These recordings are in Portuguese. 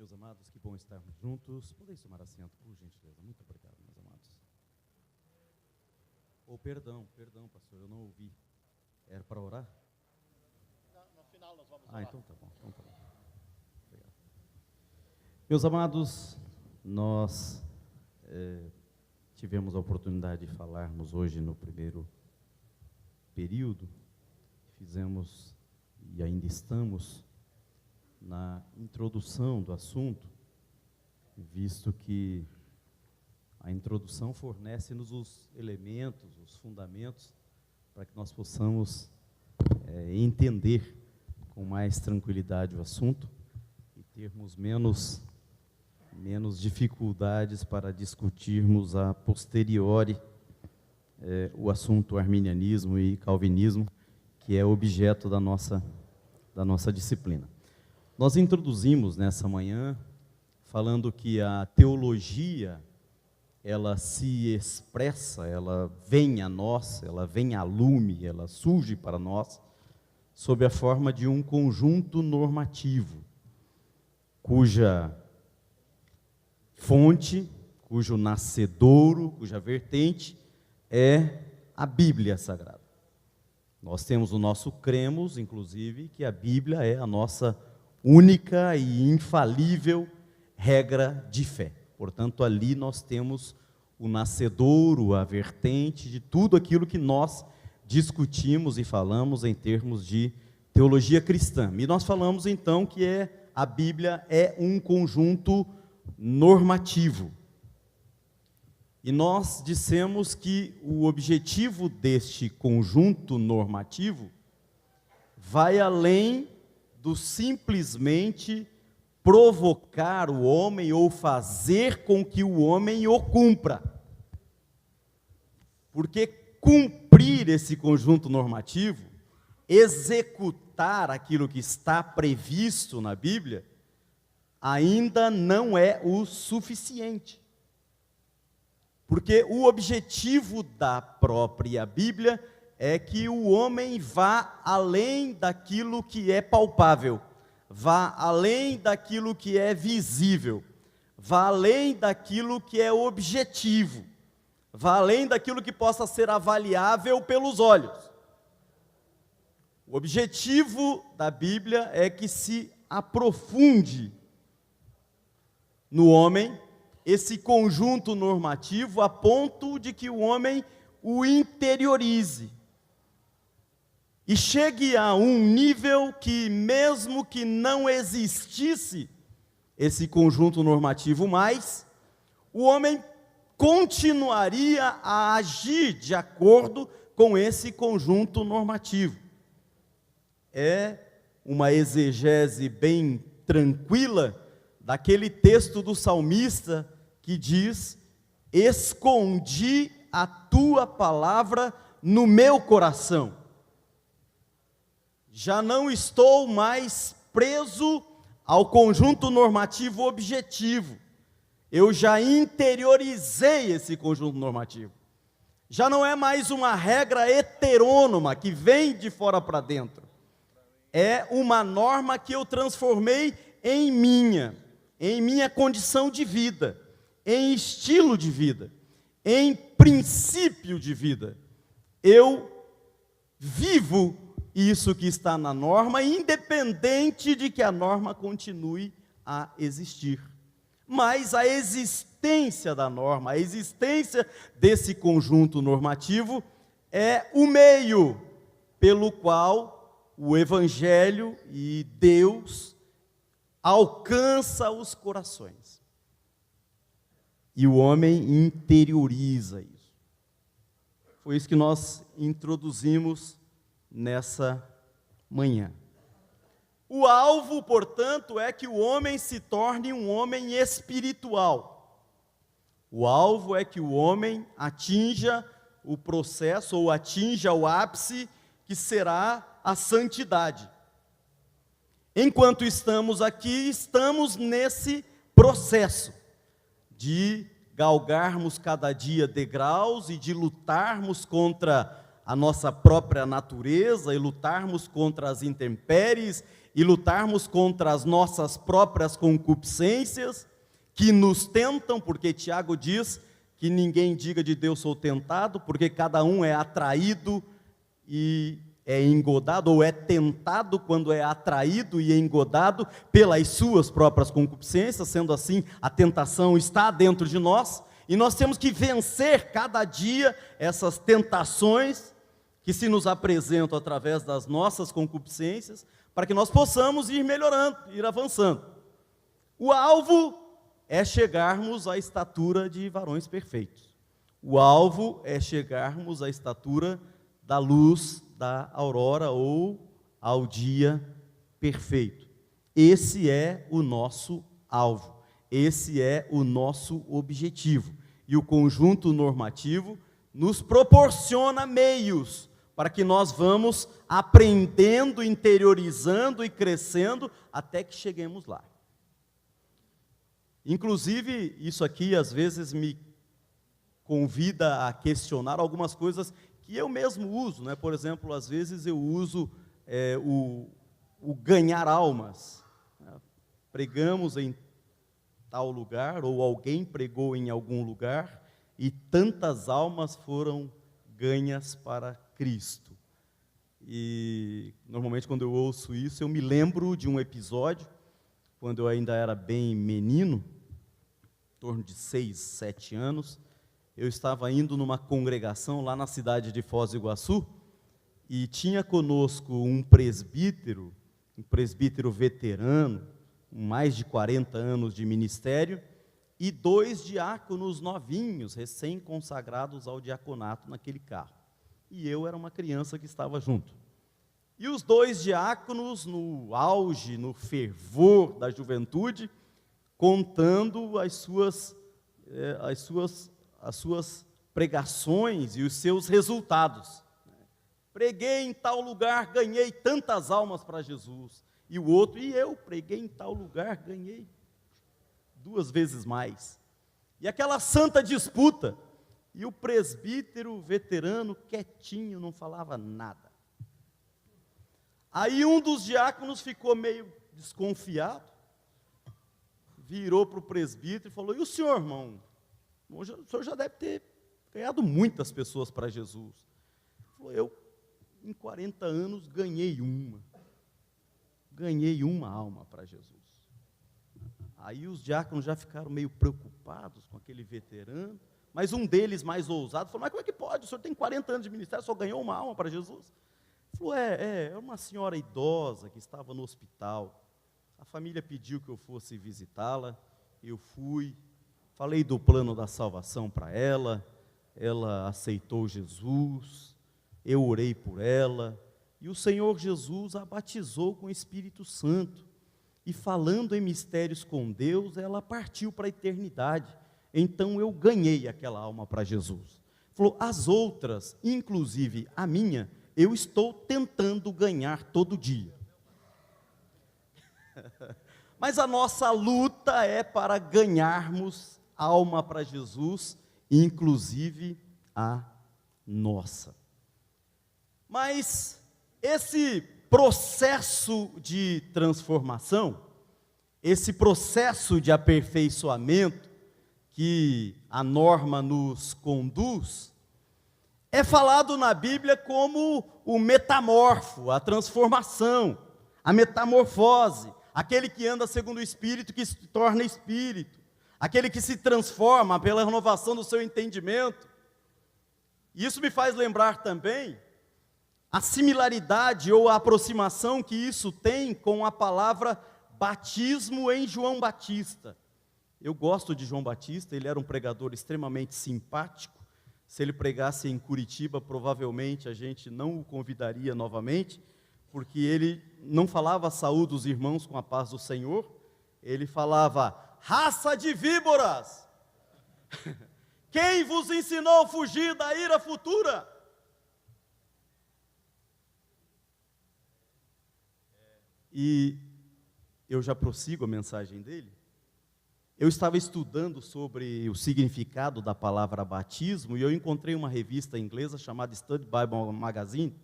Meus amados, que bom estarmos juntos. Podem tomar assento, por gentileza. Muito obrigado, meus amados. Perdão, pastor, eu não ouvi. Era para orar? No final nós vamos orar. Então tá bom. Obrigado. Meus amados, nós tivemos a oportunidade de falarmos hoje no primeiro período. Fizemos e ainda estamos na introdução do assunto, visto que a introdução fornece-nos os elementos, os fundamentos, para que nós possamos entender com mais tranquilidade o assunto e termos menos dificuldades para discutirmos a posteriori o assunto arminianismo e calvinismo, que é objeto da nossa disciplina. Nós introduzimos nessa manhã, falando que a teologia, ela se expressa, ela vem a nós, ela vem a lume, ela surge para nós, sob a forma de um conjunto normativo, cuja fonte, cujo nascedouro, cuja vertente é a Bíblia Sagrada. Nós temos o nosso cremos, inclusive, que a Bíblia é a nossa única e infalível regra de fé. Portanto, ali nós temos o nascedouro, a vertente de tudo aquilo que nós discutimos e falamos em termos de teologia cristã. E nós falamos então que a Bíblia é um conjunto normativo. E nós dissemos que o objetivo deste conjunto normativo vai além do simplesmente provocar o homem ou fazer com que o homem o cumpra. Porque cumprir esse conjunto normativo, executar aquilo que está previsto na Bíblia, ainda não é o suficiente. Porque o objetivo da própria Bíblia é que o homem vá além daquilo que é palpável, vá além daquilo que é visível, vá além daquilo que é objetivo, vá além daquilo que possa ser avaliável pelos olhos. O objetivo da Bíblia é que se aprofunde no homem esse conjunto normativo a ponto de que o homem o interiorize e chegue a um nível que, mesmo que não existisse esse conjunto normativo mais, o homem continuaria a agir de acordo com esse conjunto normativo. É uma exegese bem tranquila daquele texto do salmista que diz: escondi a tua palavra no meu coração. Já não estou mais preso ao conjunto normativo objetivo. Eu já interiorizei esse conjunto normativo. Já não é mais uma regra heterônoma que vem de fora para dentro. É uma norma que eu transformei em minha condição de vida, em estilo de vida, em princípio de vida. Eu vivo isso que está na norma, independente de que a norma continue a existir. Mas a existência da norma, a existência desse conjunto normativo é o meio pelo qual o Evangelho e Deus alcança os corações. E o homem interioriza isso. Foi isso que nós introduzimos nessa manhã. O alvo, portanto, é que o homem se torne um homem espiritual. O alvo é que o homem atinja o processo ou atinja o ápice que será a santidade. Enquanto estamos aqui, estamos nesse processo de galgarmos cada dia degraus e de lutarmos contra a nossa própria natureza e lutarmos contra as intempéries e lutarmos contra as nossas próprias concupiscências, que nos tentam, porque Tiago diz que ninguém diga de Deus sou tentado, porque cada um é atraído e é engodado, ou é tentado quando é atraído e engodado pelas suas próprias concupiscências. Sendo assim, a tentação está dentro de nós, e nós temos que vencer cada dia essas tentações que se nos apresentam através das nossas concupiscências, para que nós possamos ir melhorando, ir avançando. O alvo é chegarmos à estatura de varões perfeitos. O alvo é chegarmos à estatura da luz da aurora, ou ao dia perfeito. Esse é o nosso alvo, esse é o nosso objetivo. E o conjunto normativo nos proporciona meios para que nós vamos aprendendo, interiorizando e crescendo até que cheguemos lá. Inclusive, isso aqui às vezes me convida a questionar algumas coisas que eu mesmo uso, né? Por exemplo, às vezes eu uso o ganhar almas. Pregamos em tal lugar, ou alguém pregou em algum lugar, e tantas almas foram ganhas para Cristo. E normalmente quando eu ouço isso, eu me lembro de um episódio, quando eu ainda era bem menino, em torno de 6, 7 anos, eu estava indo numa congregação lá na cidade de Foz do Iguaçu, e tinha conosco um presbítero veterano, com mais de 40 anos de ministério, e 2 diáconos novinhos, recém-consagrados ao diaconato naquele carro. E eu era uma criança que estava junto. E os 2 diáconos, no auge, no fervor da juventude, contando as suas pregações e os seus resultados. Preguei em tal lugar, ganhei tantas almas para Jesus. E o outro, e eu preguei em tal lugar, ganhei 2 vezes mais. E aquela santa disputa, e o presbítero veterano quietinho, não falava nada. Aí um dos diáconos ficou meio desconfiado, virou para o presbítero e falou: e o senhor, irmão? O senhor já deve ter ganhado muitas pessoas para Jesus. Ele falou: eu, em 40 anos, ganhei uma alma para Jesus. Aí os diáconos já ficaram meio preocupados com aquele veterano, mas um deles, mais ousado, falou: mas como é que pode? O senhor tem 40 anos de ministério, só ganhou uma alma para Jesus? Ele falou: é uma senhora idosa que estava no hospital. A família pediu que eu fosse visitá-la, eu fui, falei do plano da salvação para ela, ela aceitou Jesus, eu orei por ela, e o Senhor Jesus a batizou com o Espírito Santo, e falando em mistérios com Deus, ela partiu para a eternidade. Então eu ganhei aquela alma para Jesus. Falou: as outras, inclusive a minha, eu estou tentando ganhar todo dia. Mas a nossa luta é para ganharmos alma para Jesus, inclusive a nossa. Mas esse processo de transformação, esse processo de aperfeiçoamento que a norma nos conduz, é falado na Bíblia como o metamorfo, a transformação, a metamorfose, aquele que anda segundo o Espírito, que se torna Espírito, aquele que se transforma pela renovação do seu entendimento. E isso me faz lembrar também a similaridade ou a aproximação que isso tem com a palavra batismo em João Batista. Eu gosto de João Batista, ele era um pregador extremamente simpático. Se ele pregasse em Curitiba, provavelmente a gente não o convidaria novamente, porque ele não falava saúde dos irmãos com a paz do Senhor, ele falava: raça de víboras, quem vos ensinou a fugir da ira futura? E eu já prossigo a mensagem dele. Eu estava estudando sobre o significado da palavra batismo, e eu encontrei uma revista inglesa chamada Study Bible Magazine,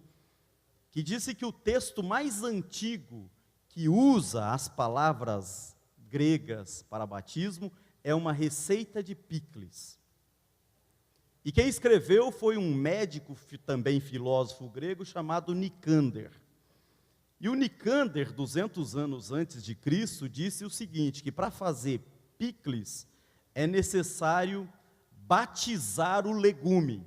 que disse que o texto mais antigo que usa as palavras gregas para batismo é uma receita de picles. E quem escreveu foi um médico, também filósofo grego, chamado Nicânder. E o Nicânder, 200 anos antes de Cristo, disse o seguinte, que para fazer picles é necessário batizar o legume.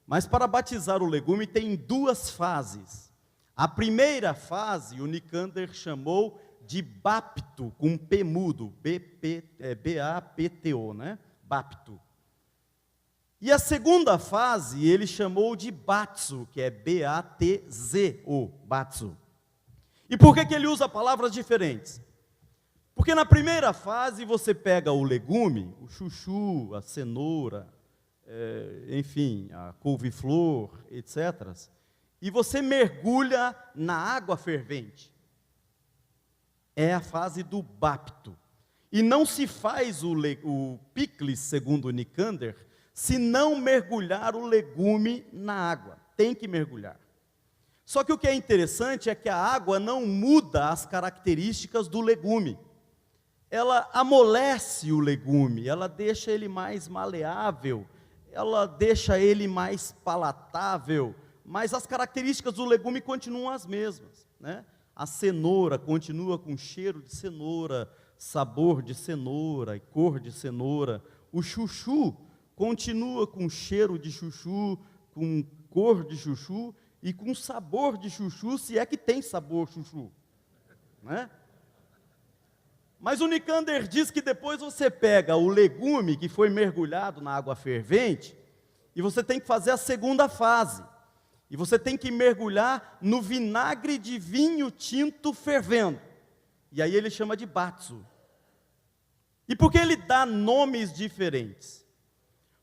Mas para batizar o legume tem duas fases. A primeira fase, o Nicânder chamou de bapto, com P mudo, B-A-P-T-O, né? Bapto. E a segunda fase, ele chamou de batzo, que é B-A-T-Z-O, batzo. E por que ele usa palavras diferentes? Porque na primeira fase você pega o legume, o chuchu, a cenoura, enfim, a couve-flor, etc., e você mergulha na água fervente. É a fase do bapto. E não se faz o picles, segundo o Nicânder, se não mergulhar o legume na água. Tem que mergulhar. Só que o que é interessante é que a água não muda as características do legume. Ela amolece o legume, ela deixa ele mais maleável, ela deixa ele mais palatável, mas as características do legume continuam as mesmas, né? A cenoura continua com cheiro de cenoura, sabor de cenoura e cor de cenoura. O chuchu continua com cheiro de chuchu, com cor de chuchu e com sabor de chuchu, se é que tem sabor chuchu, né? Mas o Nicânder diz que depois você pega o legume que foi mergulhado na água fervente e você tem que fazer a segunda fase. E você tem que mergulhar no vinagre de vinho tinto fervendo. E aí ele chama de batzo. E por que ele dá nomes diferentes?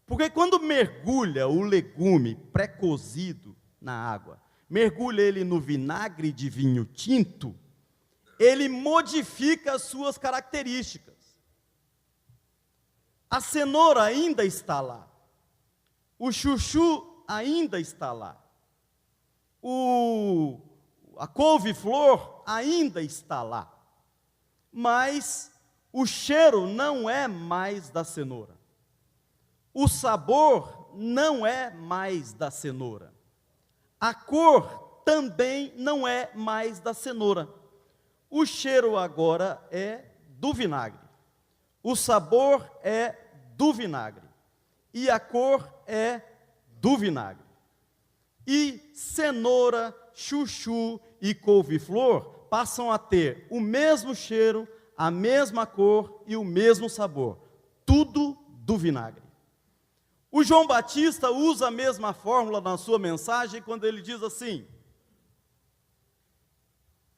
Porque quando mergulha o legume pré-cozido na água, mergulha ele no vinagre de vinho tinto, ele modifica as suas características. A cenoura ainda está lá. O chuchu ainda está lá. A couve-flor ainda está lá. Mas o cheiro não é mais da cenoura. O sabor não é mais da cenoura. A cor também não é mais da cenoura. O cheiro agora é do vinagre. O sabor é do vinagre. E a cor é do vinagre. E cenoura, chuchu e couve-flor passam a ter o mesmo cheiro, a mesma cor e o mesmo sabor. Tudo do vinagre. O João Batista usa a mesma fórmula na sua mensagem quando ele diz assim: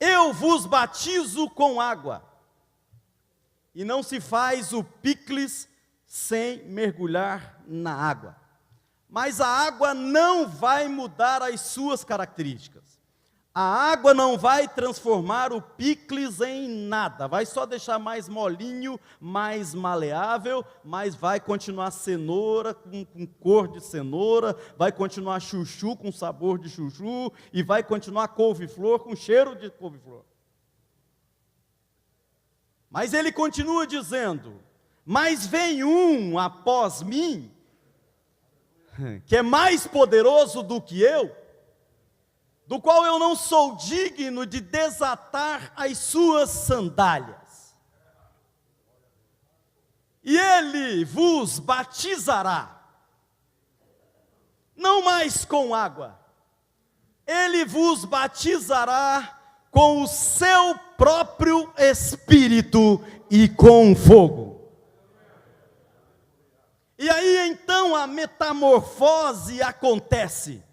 eu vos batizo com água, e não se faz o picles sem mergulhar na água. Mas a água não vai mudar as suas características. A água não vai transformar o picles em nada, vai só deixar mais molinho, mais maleável, mas vai continuar cenoura com cor de cenoura, vai continuar chuchu com sabor de chuchu, e vai continuar couve-flor com cheiro de couve-flor. Mas ele continua dizendo: mas vem um após mim, que é mais poderoso do que eu, do qual eu não sou digno de desatar as suas sandálias. E ele vos batizará, não mais com água, ele vos batizará com o seu próprio Espírito e com fogo. E aí então a metamorfose acontece.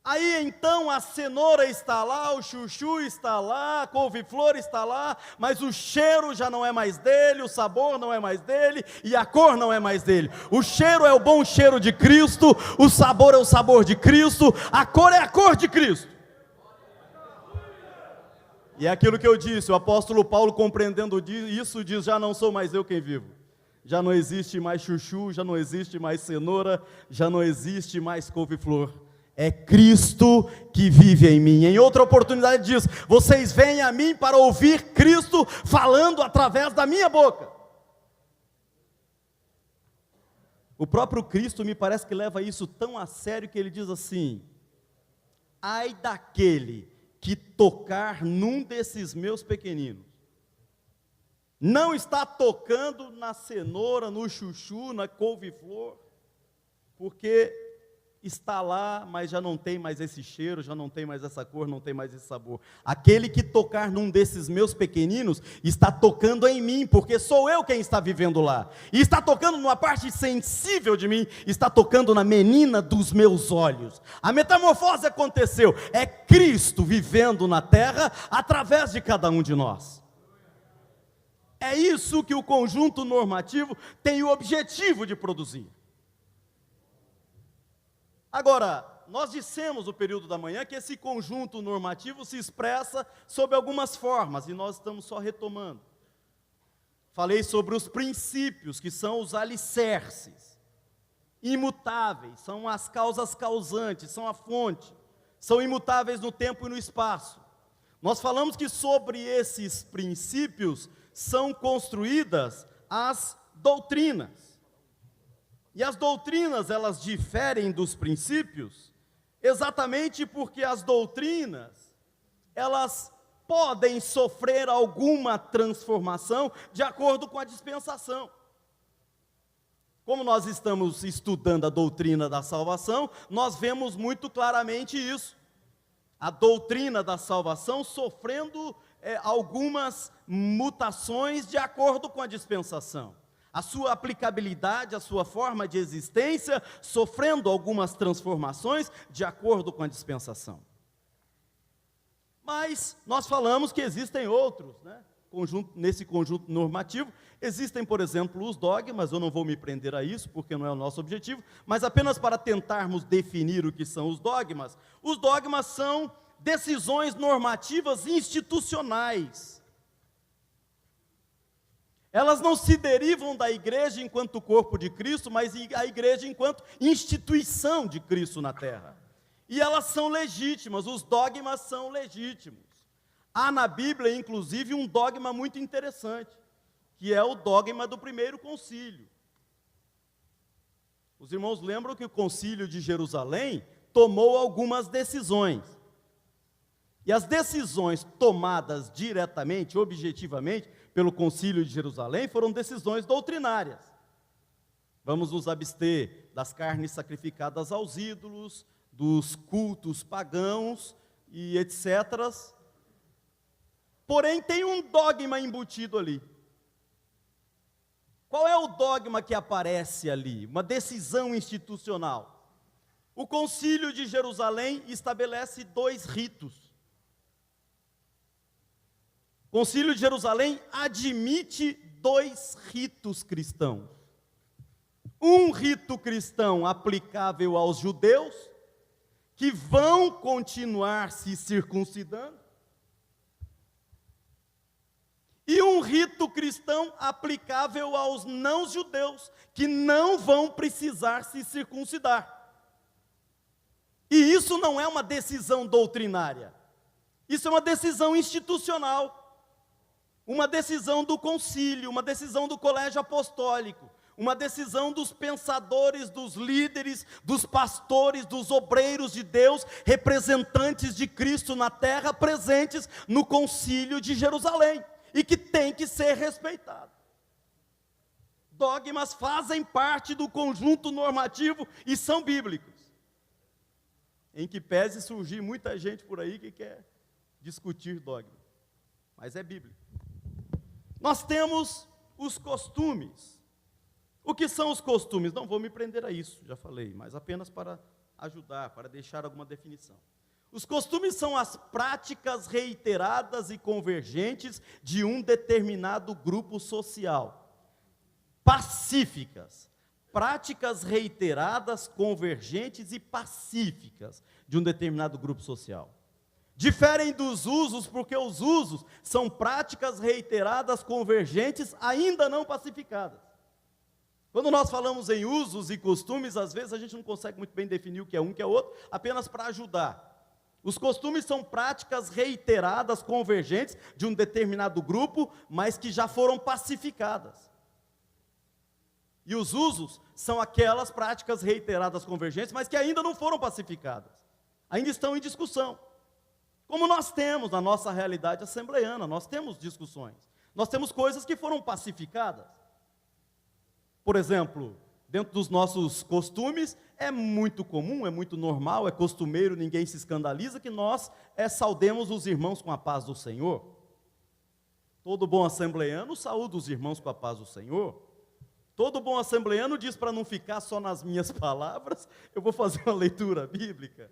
Aí então a cenoura está lá, o chuchu está lá, a couve-flor está lá, mas o cheiro já não é mais dele, o sabor não é mais dele e a cor não é mais dele. O cheiro é o bom cheiro de Cristo, o sabor é o sabor de Cristo, a cor é a cor de Cristo. E é aquilo que eu disse, o apóstolo Paulo, compreendendo isso, diz: já não sou mais eu quem vivo. Já não existe mais chuchu, já não existe mais cenoura, já não existe mais couve-flor. é Cristo que vive em mim. Em outra oportunidade diz: vocês vêm a mim para ouvir Cristo falando através da minha boca. O próprio Cristo me parece que leva isso tão a sério que ele diz assim: ai daquele que tocar num desses meus pequeninos. Não está tocando na cenoura, no chuchu, na couve-flor, porque está lá, mas já não tem mais esse cheiro, já não tem mais essa cor, não tem mais esse sabor. Aquele que tocar num desses meus pequeninos, está tocando em mim, porque sou eu quem está vivendo lá. E está tocando numa parte sensível de mim, está tocando na menina dos meus olhos. A metamorfose aconteceu, é Cristo vivendo na terra, através de cada um de nós. É isso que o conjunto normativo tem o objetivo de produzir. Agora, nós dissemos no período da manhã que esse conjunto normativo se expressa sob algumas formas, e nós estamos só retomando. Falei sobre os princípios, que são os alicerces, imutáveis, são as causas causantes, são a fonte, são imutáveis no tempo e no espaço. Nós falamos que sobre esses princípios são construídas as doutrinas. E as doutrinas, elas diferem dos princípios, exatamente porque as doutrinas, elas podem sofrer alguma transformação de acordo com a dispensação. Como nós estamos estudando a doutrina da salvação, nós vemos muito claramente isso. A doutrina da salvação sofrendo algumas mutações de acordo com a dispensação. A sua aplicabilidade, a sua forma de existência, sofrendo algumas transformações de acordo com a dispensação. Mas nós falamos que existem outros, né? Nesse conjunto normativo, existem, por exemplo, os dogmas. Eu não vou me prender a isso, porque não é o nosso objetivo, mas apenas para tentarmos definir o que são os dogmas. Os dogmas são decisões normativas institucionais. Elas não se derivam da igreja enquanto corpo de Cristo, mas a igreja enquanto instituição de Cristo na terra. E elas são legítimas, os dogmas são legítimos. Há na Bíblia, inclusive, um dogma muito interessante, que é o dogma do primeiro concílio. Os irmãos lembram que o concílio de Jerusalém tomou algumas decisões. E as decisões tomadas diretamente, objetivamente, pelo concílio de Jerusalém, foram decisões doutrinárias. Vamos nos abster das carnes sacrificadas aos ídolos, dos cultos pagãos e etc. Porém, tem um dogma embutido ali. Qual é o dogma que aparece ali? Uma decisão institucional. O concílio de Jerusalém estabelece 2 ritos. O concílio de Jerusalém admite 2 ritos cristãos. Um rito cristão aplicável aos judeus, que vão continuar se circuncidando, e um rito cristão aplicável aos não-judeus, que não vão precisar se circuncidar. E isso não é uma decisão doutrinária, isso é uma decisão institucional, uma decisão do concílio, uma decisão do colégio apostólico, uma decisão dos pensadores, dos líderes, dos pastores, dos obreiros de Deus, representantes de Cristo na terra, presentes no concílio de Jerusalém, e que tem que ser respeitado. Dogmas fazem parte do conjunto normativo e são bíblicos. Em que pese surgir muita gente por aí que quer discutir dogma, mas é bíblico. Nós temos os costumes. O que são os costumes? Não vou me prender a isso, já falei, mas apenas para ajudar, para deixar alguma definição. Os costumes são as práticas reiteradas e convergentes de um determinado grupo social. Pacíficas. Práticas reiteradas, convergentes e pacíficas de um determinado grupo social. Diferem dos usos, porque os usos são práticas reiteradas, convergentes, ainda não pacificadas. Quando nós falamos em usos e costumes, às vezes a gente não consegue muito bem definir o que é um e o que é outro, apenas para ajudar. Os costumes são práticas reiteradas, convergentes de um determinado grupo, mas que já foram pacificadas. E os usos são aquelas práticas reiteradas, convergentes, mas que ainda não foram pacificadas. Ainda estão em discussão. Como nós temos na nossa realidade assembleiana, nós temos discussões. Nós temos coisas que foram pacificadas. Por exemplo, dentro dos nossos costumes, é muito comum, é muito normal, é costumeiro, ninguém se escandaliza, que nós saudemos os irmãos com a paz do Senhor. Todo bom assembleiano saúda os irmãos com a paz do Senhor. Todo bom assembleiano diz, para não ficar só nas minhas palavras, eu vou fazer uma leitura bíblica.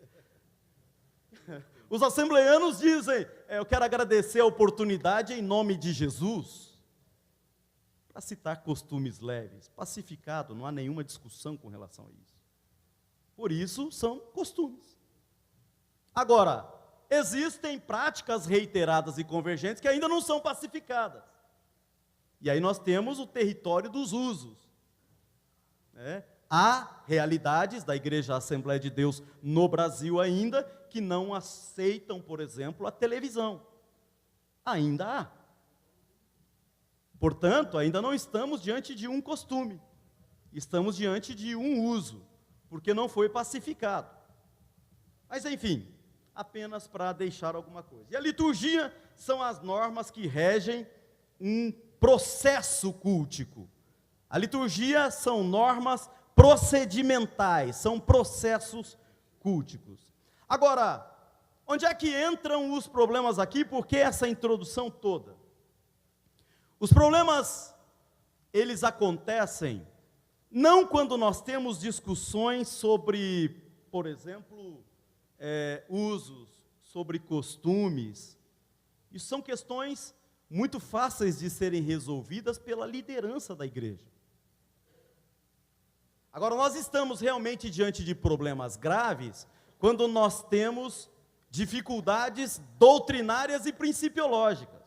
Os assembleianos dizem, eu quero agradecer a oportunidade em nome de Jesus. Para citar costumes leves, pacificado, não há nenhuma discussão com relação a isso. Por isso, são costumes. Agora, existem práticas reiteradas e convergentes que ainda não são pacificadas. E aí nós temos o território dos usos. Há realidades da Igreja Assembleia de Deus no Brasil ainda que não aceitam, por exemplo, a televisão. Ainda há. Portanto, ainda não estamos diante de um costume, estamos diante de um uso, porque não foi pacificado. Mas, enfim, apenas para deixar alguma coisa. E a liturgia são as normas que regem um processo cultico. A liturgia são normas procedimentais, são processos culticos. Agora, onde é que entram os problemas aqui? Por que essa introdução toda? Os problemas, eles acontecem não quando nós temos discussões sobre, por exemplo, usos, sobre costumes. Isso são questões muito fáceis de serem resolvidas pela liderança da igreja. Agora, nós estamos realmente diante de problemas graves quando nós temos dificuldades doutrinárias e principiológicas.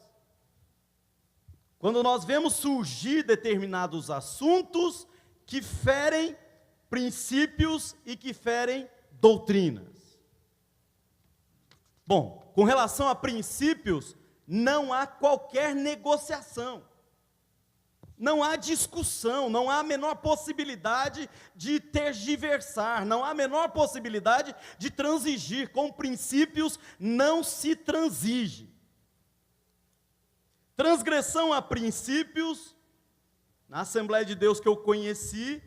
Quando nós vemos surgir determinados assuntos que ferem princípios e que ferem doutrinas. Bom, com relação a princípios, não há qualquer negociação. Não há discussão, não há a menor possibilidade de tergiversar, não há a menor possibilidade de transigir. Com princípios não se transige. Transgressão a princípios, na Assembleia de Deus que eu conheci,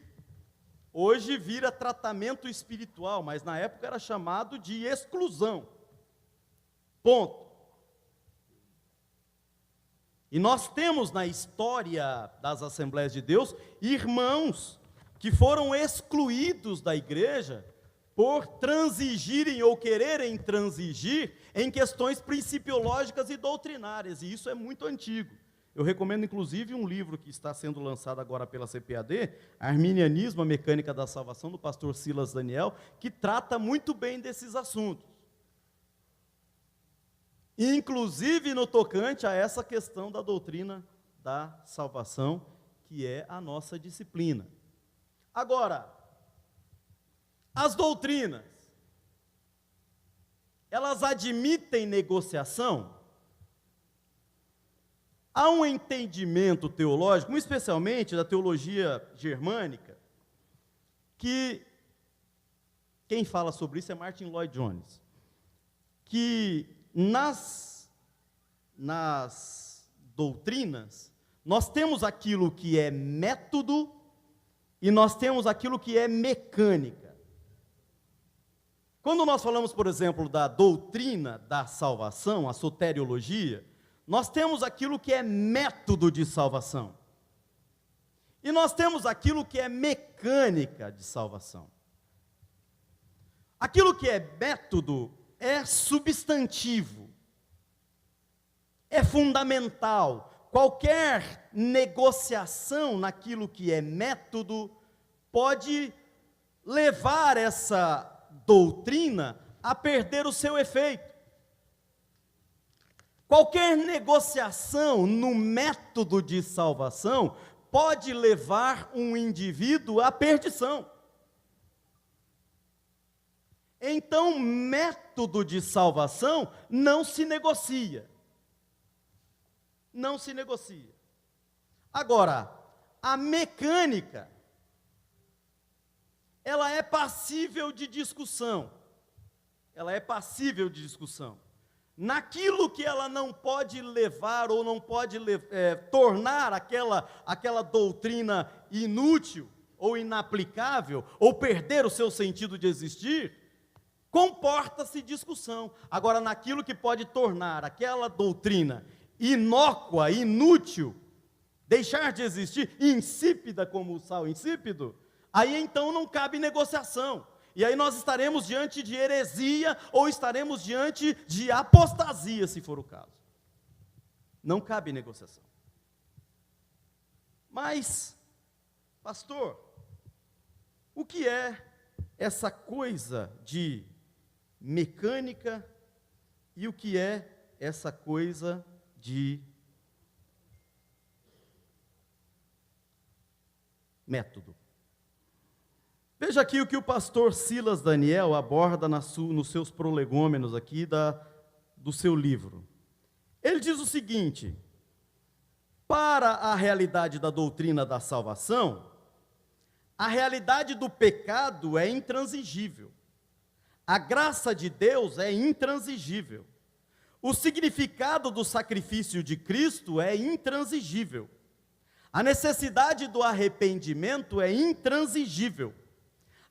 hoje vira tratamento espiritual, mas na época era chamado de exclusão. Ponto. E nós temos na história das Assembleias de Deus irmãos que foram excluídos da igreja por transigirem ou quererem transigir em questões principiológicas e doutrinárias, e isso é muito antigo. Eu recomendo, inclusive, um livro que está sendo lançado agora pela CPAD, Arminianismo, a Mecânica da Salvação, do pastor Silas Daniel, que trata muito bem desses assuntos. Inclusive no tocante a essa questão da doutrina da salvação, que é a nossa disciplina. Agora, as doutrinas, elas admitem negociação? Há um entendimento teológico, especialmente da teologia germânica, que quem fala sobre isso é Martin Lloyd Jones, que nas doutrinas, nós temos aquilo que é método e nós temos aquilo que é mecânica. Quando nós falamos, por exemplo, da doutrina da salvação, a soteriologia, nós temos aquilo que é método de salvação. E nós temos aquilo que é mecânica de salvação. Aquilo que é método é substantivo, é fundamental. Qualquer negociação naquilo que é método pode levar essa doutrina a perder o seu efeito. Qualquer negociação no método de salvação pode levar um indivíduo à perdição. Então, método de salvação não se negocia. Não se negocia. Agora, a mecânica, ela é passível de discussão. Ela é passível de discussão. Naquilo que ela não pode levar ou não pode tornar aquela doutrina inútil ou inaplicável, ou perder o seu sentido de existir, comporta-se discussão. Agora, naquilo que pode tornar aquela doutrina inócua, inútil, deixar de existir, insípida como o sal insípido, aí então não cabe negociação. E aí nós estaremos diante de heresia ou estaremos diante de apostasia, se for o caso. Não cabe negociação. Mas, pastor, o que é essa coisa de mecânica e o que é essa coisa de método? Veja aqui o que o pastor Silas Daniel aborda nos seus prolegômenos aqui do seu livro. Ele diz o seguinte: para a realidade da doutrina da salvação, a realidade do pecado é intransigível. A graça de Deus é intransigível. O significado do sacrifício de Cristo é intransigível. A necessidade do arrependimento é intransigível.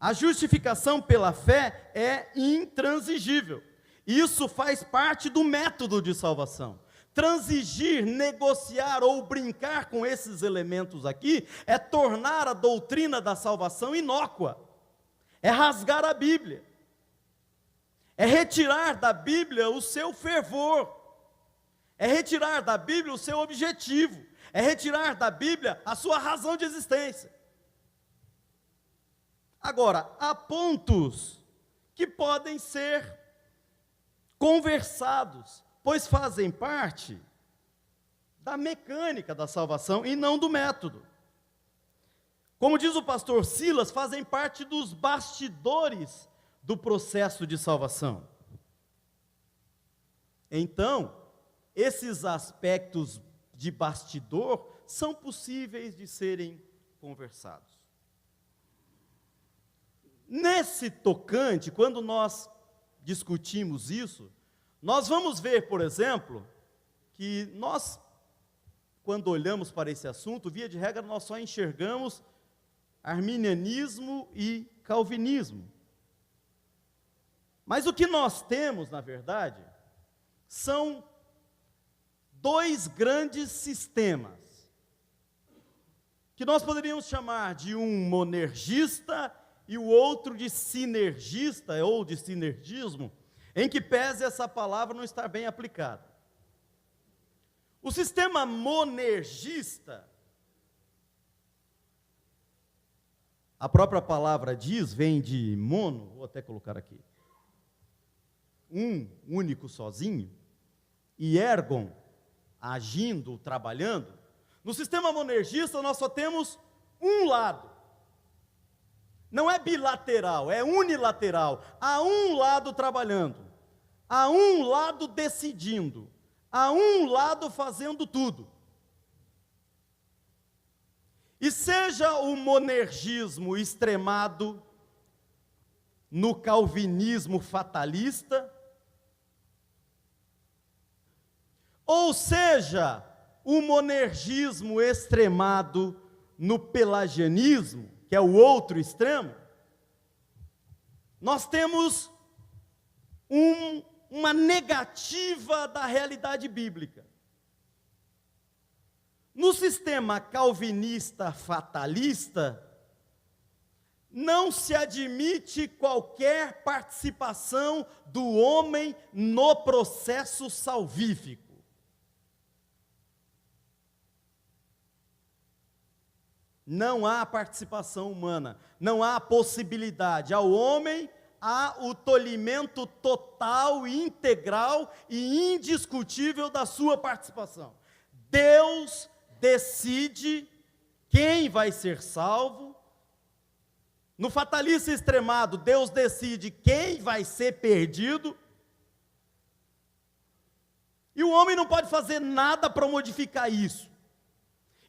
A justificação pela fé é intransigível. Isso faz parte do método de salvação. Transigir, negociar ou brincar com esses elementos aqui é tornar a doutrina da salvação inócua. É rasgar a Bíblia. É retirar da Bíblia o seu fervor. É retirar da Bíblia o seu objetivo. É retirar da Bíblia a sua razão de existência. Agora, há pontos que podem ser conversados, pois fazem parte da mecânica da salvação e não do método. Como diz o pastor Silas, fazem parte dos bastidores do processo de salvação. Então, esses aspectos de bastidor são possíveis de serem conversados. Nesse tocante, quando nós discutimos isso, nós vamos ver, por exemplo, que nós, quando olhamos para esse assunto, via de regra, nós só enxergamos arminianismo e calvinismo. Mas o que nós temos, na verdade, são dois grandes sistemas, que nós poderíamos chamar de um monergista e o outro de sinergista, ou de sinergismo, em que pese essa palavra não estar bem aplicada. O sistema monergista, a própria palavra diz, vem de mono, vou até colocar aqui, um único sozinho, e ergon, agindo, trabalhando. No sistema monergista nós só temos um lado. Não é bilateral, é unilateral. Há um lado trabalhando, há um lado decidindo, há um lado fazendo tudo. E seja o monergismo extremado no calvinismo fatalista, ou seja o monergismo extremado no pelagianismo, que é o outro extremo, nós temos uma negativa da realidade bíblica. No sistema calvinista fatalista, não se admite qualquer participação do homem no processo salvífico. Não há participação humana, não há possibilidade. Ao homem há o tolhimento total, integral e indiscutível da sua participação. Deus decide quem vai ser salvo. No fatalista extremado, Deus decide quem vai ser perdido. E o homem não pode fazer nada para modificar isso.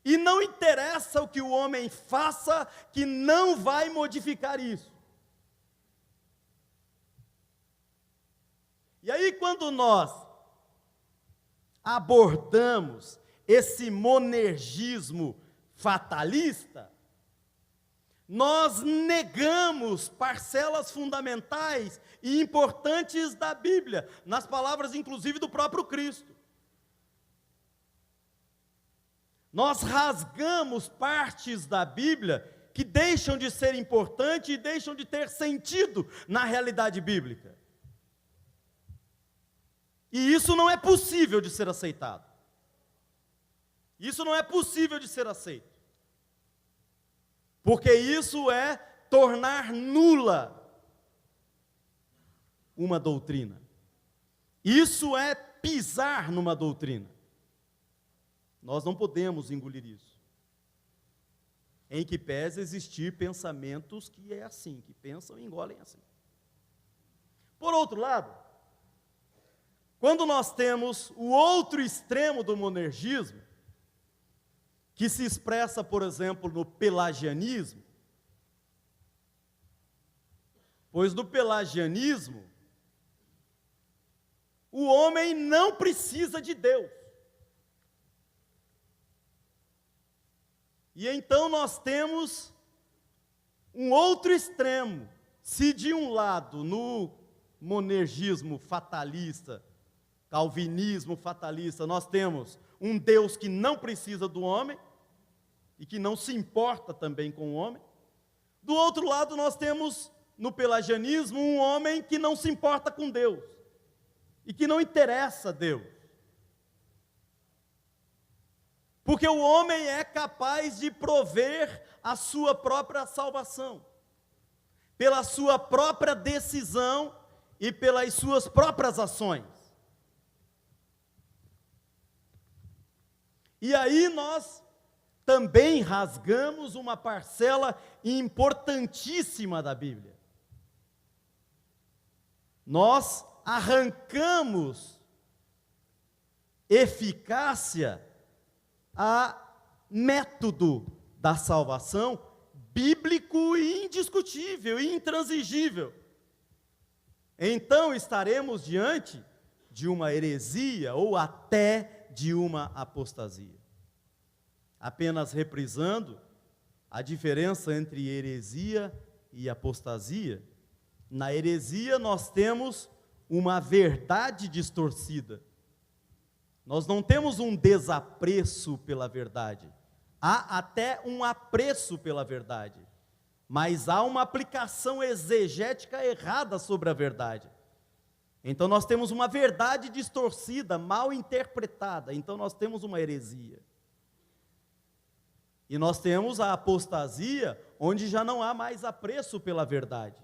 E não interessa o que o homem faça, que não vai modificar isso. E aí, quando nós abordamos esse monergismo fatalista, nós negamos parcelas fundamentais e importantes da Bíblia, nas palavras inclusive do próprio Cristo. Nós rasgamos partes da Bíblia que deixam de ser importantes e deixam de ter sentido na realidade bíblica. E isso não é possível de ser aceitado. Isso não é possível de ser aceito. Porque isso é tornar nula uma doutrina. Isso é pisar numa doutrina. Nós não podemos engolir isso. Em que pese existir pensamentos que é assim, que pensam e engolem assim. Por outro lado, quando nós temos o outro extremo do monergismo, que se expressa, por exemplo, no pelagianismo, pois no pelagianismo, o homem não precisa de Deus. E então nós temos um outro extremo. Se de um lado, no monergismo fatalista, calvinismo fatalista, nós temos um Deus que não precisa do homem e que não se importa também com o homem. Do outro lado, nós temos no pelagianismo um homem que não se importa com Deus e que não interessa a Deus. Porque o homem é capaz de prover a sua própria salvação, pela sua própria decisão e pelas suas próprias ações. E aí nós também rasgamos uma parcela importantíssima da Bíblia. Nós arrancamos eficácia a método da salvação bíblico e indiscutível, e intransigível. Então estaremos diante de uma heresia ou até de uma apostasia. Apenas reprisando a diferença entre heresia e apostasia. Na heresia nós temos uma verdade distorcida. Nós não temos um desapreço pela verdade. Há até um apreço pela verdade. Mas há uma aplicação exegética errada sobre a verdade. Então nós temos uma verdade distorcida, mal interpretada. Então nós temos uma heresia. E nós temos a apostasia, onde já não há mais apreço pela verdade.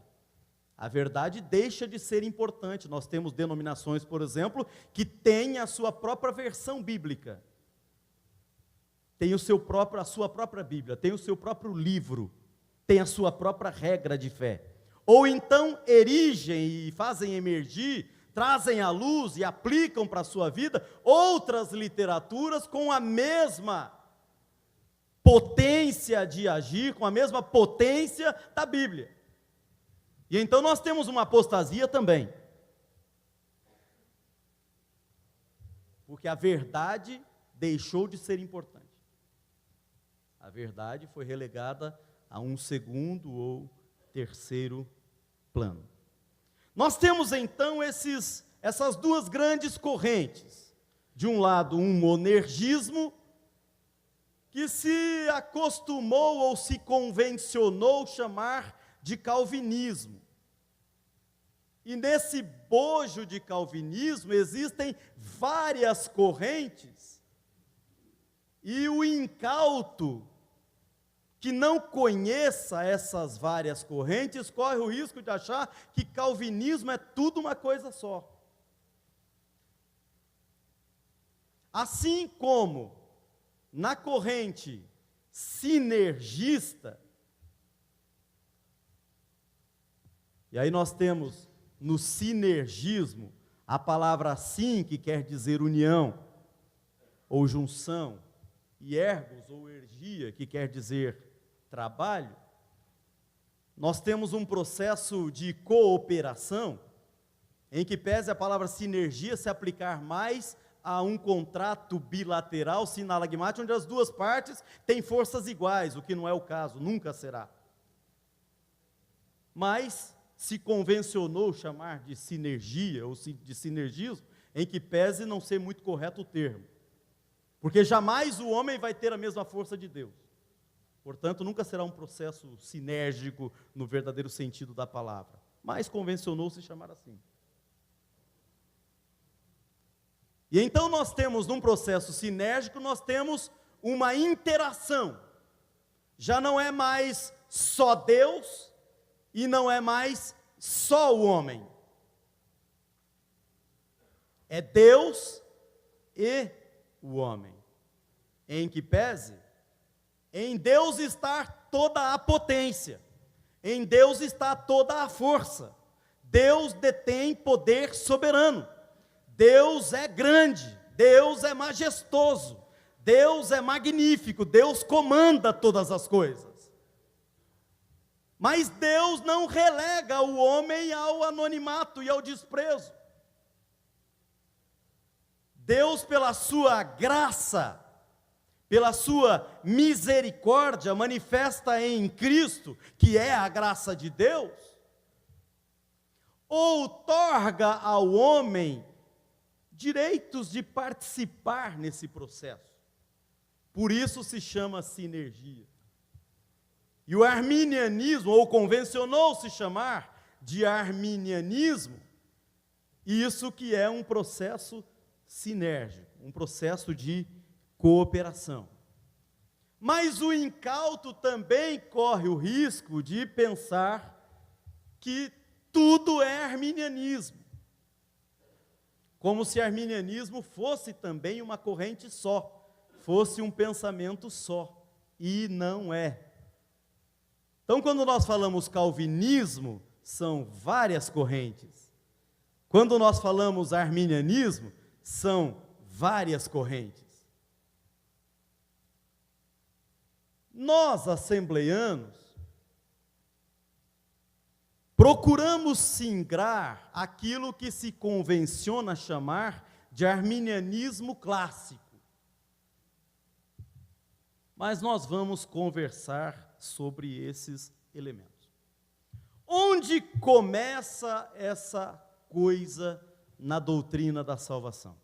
A verdade deixa de ser importante. Nós temos denominações, por exemplo, que têm a sua própria versão bíblica. Tem a sua própria Bíblia, tem o seu próprio livro, tem a sua própria regra de fé. Ou então erigem e fazem emergir, trazem à luz e aplicam para a sua vida outras literaturas com a mesma potência de agir, com a mesma potência da Bíblia. E então nós temos uma apostasia também. Porque a verdade deixou de ser importante. A verdade foi relegada a um segundo ou terceiro plano. Nós temos então essas duas grandes correntes. De um lado, um monergismo, que se acostumou ou se convencionou chamar de calvinismo. E nesse bojo de calvinismo existem várias correntes, e o incauto que não conheça essas várias correntes corre o risco de achar que calvinismo é tudo uma coisa só. Assim como na corrente sinergista. E aí nós temos no sinergismo a palavra sin, que quer dizer união ou junção, e ergos ou ergia, que quer dizer trabalho. Nós temos um processo de cooperação, em que pese a palavra sinergia se aplicar mais a um contrato bilateral, sinalagmático, onde as duas partes têm forças iguais, o que não é o caso, nunca será. Mas se convencionou chamar de sinergia ou de sinergismo, em que pese não ser muito correto o termo. Porque jamais o homem vai ter a mesma força de Deus. Portanto, nunca será um processo sinérgico no verdadeiro sentido da palavra. Mas convencionou-se chamar assim. E então nós temos, num processo sinérgico, nós temos uma interação. Já não é mais só Deus e não é mais só o homem. É Deus e o homem. Em que pese, em Deus está toda a potência, em Deus está toda a força. Deus detém poder soberano. Deus é grande, Deus é majestoso, Deus é magnífico, Deus comanda todas as coisas. Mas Deus não relega o homem ao anonimato e ao desprezo. Deus, pela sua graça, pela sua misericórdia, manifesta em Cristo, que é a graça de Deus, outorga ao homem direitos de participar nesse processo. Por isso se chama sinergia. E o arminianismo, ou convencionou-se chamar de arminianismo, isso que é um processo sinérgico, um processo de cooperação. Mas o incauto também corre o risco de pensar que tudo é arminianismo, como se arminianismo fosse também uma corrente só, fosse um pensamento só, e não é. Então, quando nós falamos calvinismo, são várias correntes. Quando nós falamos arminianismo, são várias correntes. Nós, assembleianos, procuramos singrar aquilo que se convenciona chamar de arminianismo clássico. Mas nós vamos conversar sobre esses elementos. Onde começa essa coisa na doutrina da salvação?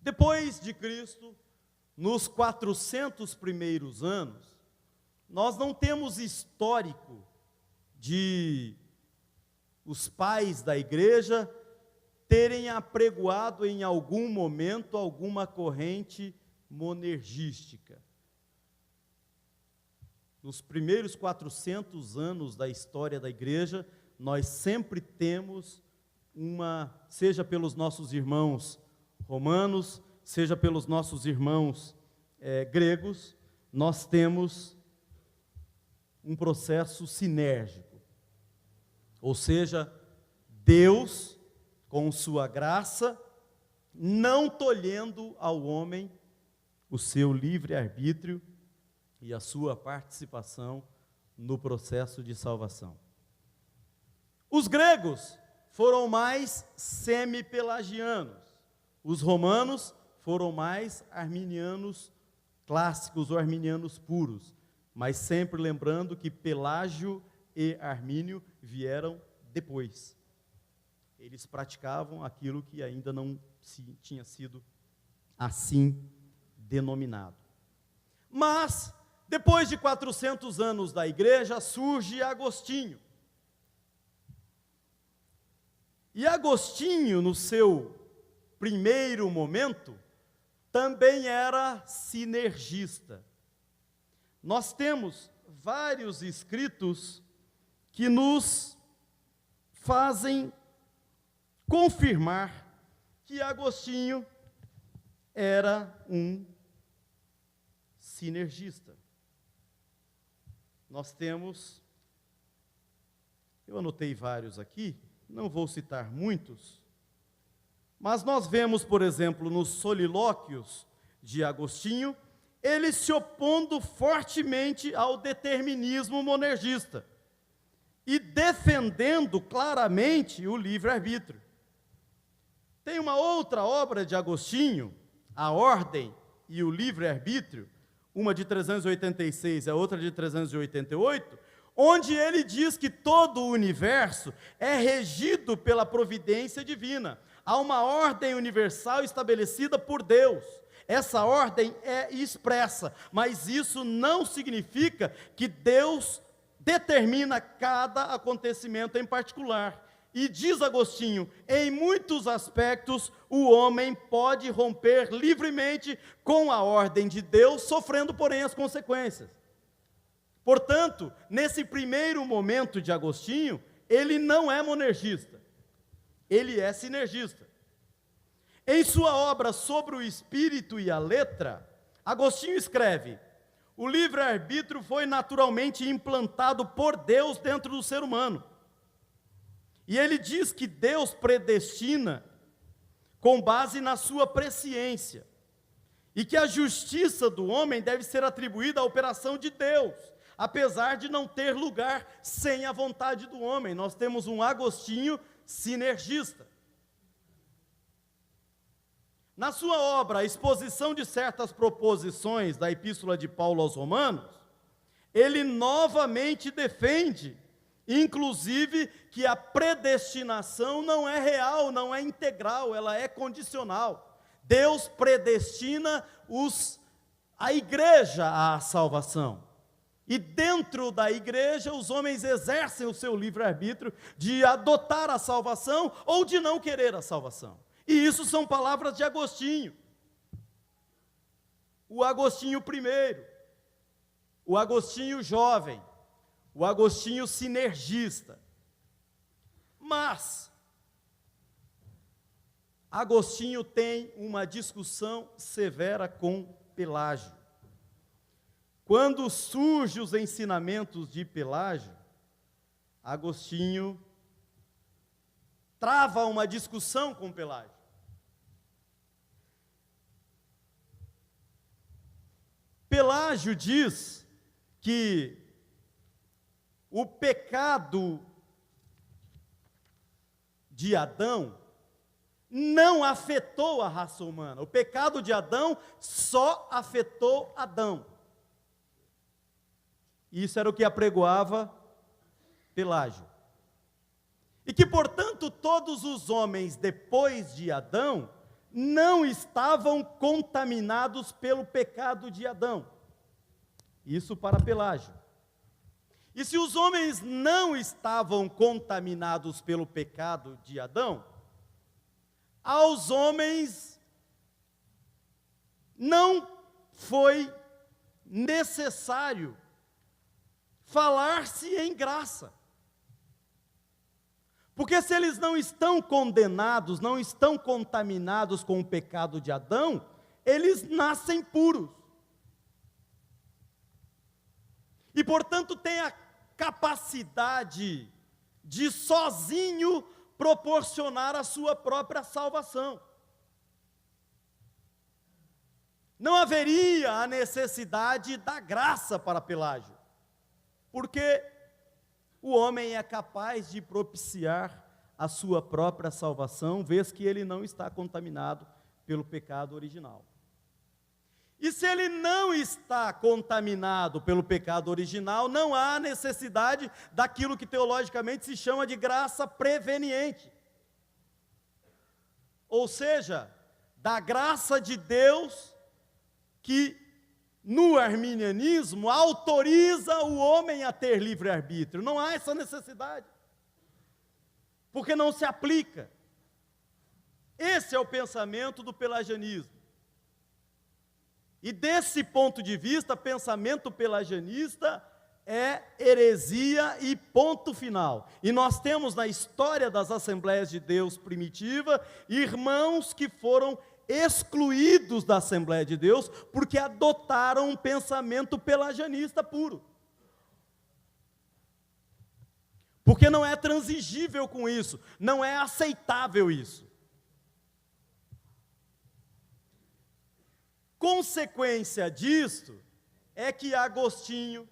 Depois de Cristo, nos 400 primeiros anos, nós não temos histórico de os pais da igreja terem apregoado em algum momento alguma corrente monergística. Nos primeiros 400 anos da história da igreja, nós sempre temos seja pelos nossos irmãos romanos, seja pelos nossos irmãos gregos, nós temos um processo sinérgico. Ou seja, Deus, com sua graça, não tolhendo ao homem o seu livre-arbítrio e a sua participação no processo de salvação. Os gregos foram mais semi-pelagianos, os romanos foram mais arminianos clássicos ou arminianos puros, mas sempre lembrando que Pelágio e Armínio vieram depois. Eles praticavam aquilo que ainda não tinha sido assim denominado. Mas, depois de 400 anos da igreja, surge Agostinho. E Agostinho, no seu primeiro momento, também era sinergista. Nós temos vários escritos que nos fazem confirmar que Agostinho era um sinergista. Nós temos, eu anotei vários aqui, não vou citar muitos, mas nós vemos, por exemplo, nos Solilóquios de Agostinho, ele se opondo fortemente ao determinismo monergista e defendendo claramente o livre-arbítrio. Tem uma outra obra de Agostinho, A Ordem e o Livre-Arbítrio, uma de 386 e a outra de 388, onde ele diz que todo o universo é regido pela providência divina. Há uma ordem universal estabelecida por Deus. Essa ordem é expressa, mas isso não significa que Deus determina cada acontecimento em particular. E diz Agostinho, em muitos aspectos, o homem pode romper livremente com a ordem de Deus, sofrendo, porém, as consequências. Portanto, nesse primeiro momento de Agostinho, ele não é monergista, ele é sinergista. Em sua obra Sobre o Espírito e a Letra, Agostinho escreve: o livre-arbítrio foi naturalmente implantado por Deus dentro do ser humano. E ele diz que Deus predestina com base na sua presciência, e que a justiça do homem deve ser atribuída à operação de Deus, apesar de não ter lugar sem a vontade do homem. Nós temos um Agostinho sinergista. Na sua obra, A Exposição de Certas Proposições da Epístola de Paulo aos Romanos, ele novamente defende, inclusive, que a predestinação não é real, não é integral, ela é condicional. Deus predestina a igreja à salvação. E dentro da igreja, os homens exercem o seu livre-arbítrio de adotar a salvação ou de não querer a salvação. E isso são palavras de Agostinho. O Agostinho I, o Agostinho jovem, o Agostinho sinergista. Mas Agostinho tem uma discussão severa com Pelágio. Quando surgem os ensinamentos de Pelágio, Agostinho trava uma discussão com Pelágio. Pelágio diz que o pecado de Adão não afetou a raça humana. O pecado de Adão só afetou Adão. Isso era o que apregoava Pelágio. E que, portanto, todos os homens depois de Adão não estavam contaminados pelo pecado de Adão. Isso para Pelágio. E se os homens não estavam contaminados pelo pecado de Adão, aos homens não foi necessário falar-se em graça. Porque se eles não estão condenados, não estão contaminados com o pecado de Adão, eles nascem puros. E, portanto, têm a capacidade de sozinho proporcionar a sua própria salvação. Não haveria a necessidade da graça para Pelágio, porque o homem é capaz de propiciar a sua própria salvação, vez que ele não está contaminado pelo pecado original. E se ele não está contaminado pelo pecado original, não há necessidade daquilo que teologicamente se chama de graça preveniente. Ou seja, da graça de Deus que no arminianismo autoriza o homem a ter livre-arbítrio. Não há essa necessidade, porque não se aplica. Esse é o pensamento do pelagianismo. E desse ponto de vista, pensamento pelagianista é heresia e ponto final. E nós temos na história das Assembleias de Deus primitiva irmãos que foram excluídos da Assembleia de Deus, porque adotaram um pensamento pelagianista puro. Porque não é transigível com isso, não é aceitável isso. Consequência disto é que Agostinho,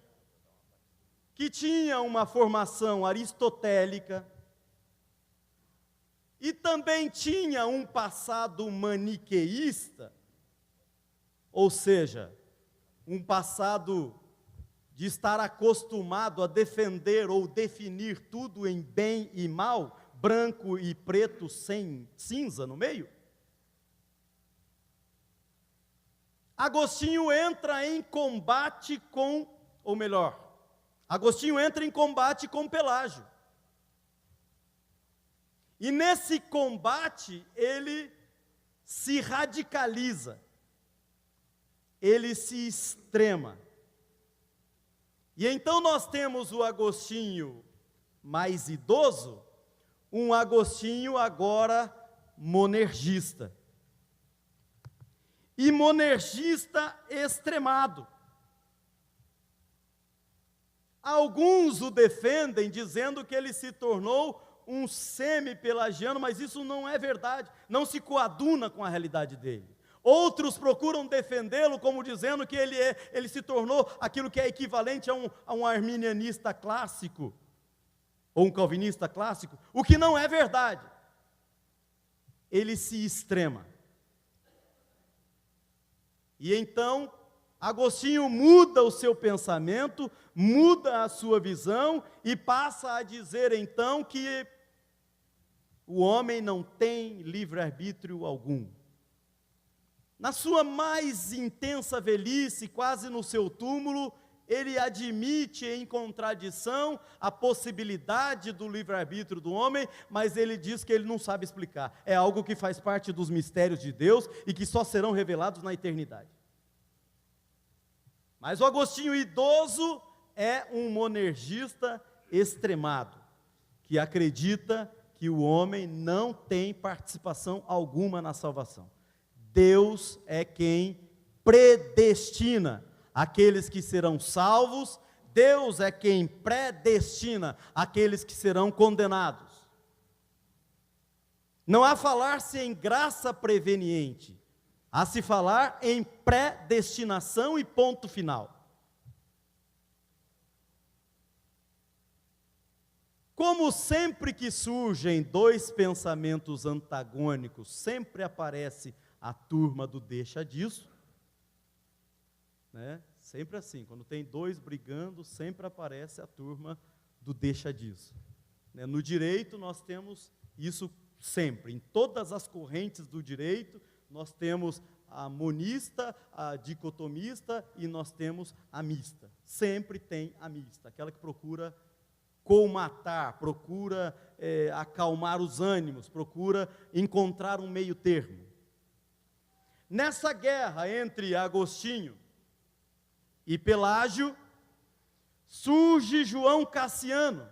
que tinha uma formação aristotélica e também tinha um passado maniqueísta, ou seja, um passado de estar acostumado a defender ou definir tudo em bem e mal, branco e preto sem cinza no meio. Agostinho entra em combate com, ou melhor, Agostinho entra em combate com Pelágio. E nesse combate ele se radicaliza, ele se extrema. E então nós temos o Agostinho mais idoso, um Agostinho agora monergista. E monergista extremado. Alguns o defendem dizendo que ele se tornou um semi-pelagiano, mas isso não é verdade, não se coaduna com a realidade dele. Outros procuram defendê-lo como dizendo que ele se tornou aquilo que é equivalente a um arminianista clássico, ou um calvinista clássico, o que não é verdade. Ele se extrema. E então, Agostinho muda o seu pensamento, muda a sua visão e passa a dizer então que o homem não tem livre-arbítrio algum. Na sua mais intensa velhice, quase no seu túmulo, ele admite em contradição a possibilidade do livre-arbítrio do homem, mas ele diz que ele não sabe explicar. É algo que faz parte dos mistérios de Deus e que só serão revelados na eternidade. Mas o Agostinho idoso é um monergista extremado, que acredita que o homem não tem participação alguma na salvação. Deus é quem predestina aqueles que serão salvos, Deus é quem predestina aqueles que serão condenados. Não há falar-se em graça preveniente, há se falar em predestinação e ponto final. Como sempre que surgem dois pensamentos antagônicos, sempre aparece a turma do deixa disso, né? Sempre assim, quando tem dois brigando, sempre aparece a turma do deixa disso. Né? No direito nós temos isso sempre, em todas as correntes do direito, nós temos a monista, a dicotomista e nós temos a mista. Sempre tem a mista, aquela que procura colmatar, procura acalmar os ânimos, procura encontrar um meio termo. Nessa guerra entre Agostinho e Pelágio, surge João Cassiano,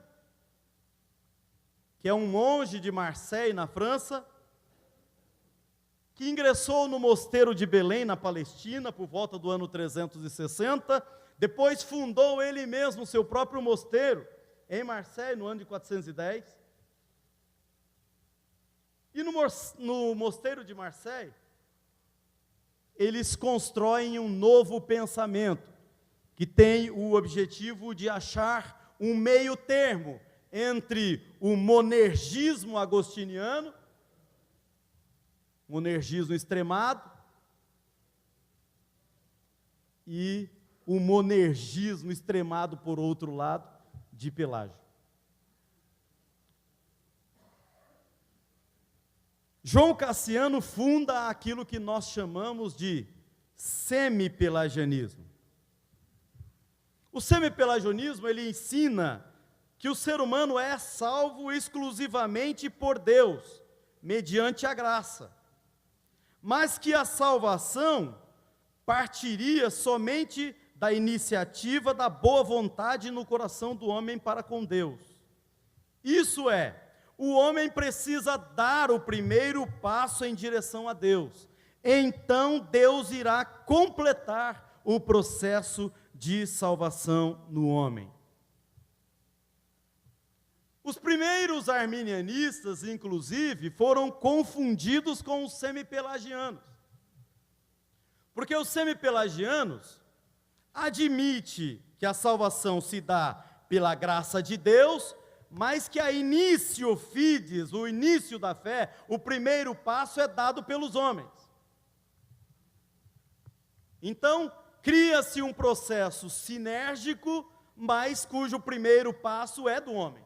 que é um monge de Marseille, na França, que ingressou no mosteiro de Belém, na Palestina, por volta do ano 360, depois fundou ele mesmo seu próprio mosteiro, em Marseille, no ano de 410. E no mosteiro de Marseille, eles constroem um novo pensamento, que tem o objetivo de achar um meio termo entre o monergismo agostiniano, monergismo extremado, e o monergismo extremado, por outro lado, de Pelágio. João Cassiano funda aquilo que nós chamamos de semi-pelagianismo. O semi-pelagianismo, ele ensina que o ser humano é salvo exclusivamente por Deus, mediante a graça, mas que a salvação partiria somente da iniciativa da boa vontade no coração do homem para com Deus. Isso é, o homem precisa dar o primeiro passo em direção a Deus. então Deus irá completar o processo de salvação no homem. Os primeiros arminianistas, inclusive, foram confundidos com os semipelagianos. Porque os semipelagianos admitem que a salvação se dá pela graça de Deus, mas que a initio fides, o início da fé, o primeiro passo é dado pelos homens. Então, cria-se um processo sinérgico, mas cujo primeiro passo é do homem.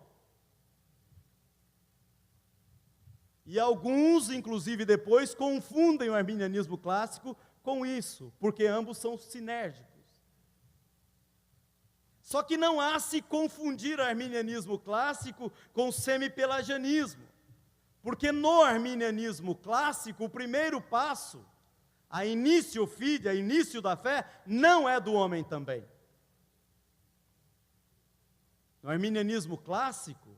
E alguns, inclusive depois, confundem o arminianismo clássico com isso, porque ambos são sinérgicos. Só que não há se confundir arminianismo clássico com semipelagianismo, porque no arminianismo clássico, o primeiro passo, a initio fide, a início da fé, não é do homem também. No arminianismo clássico,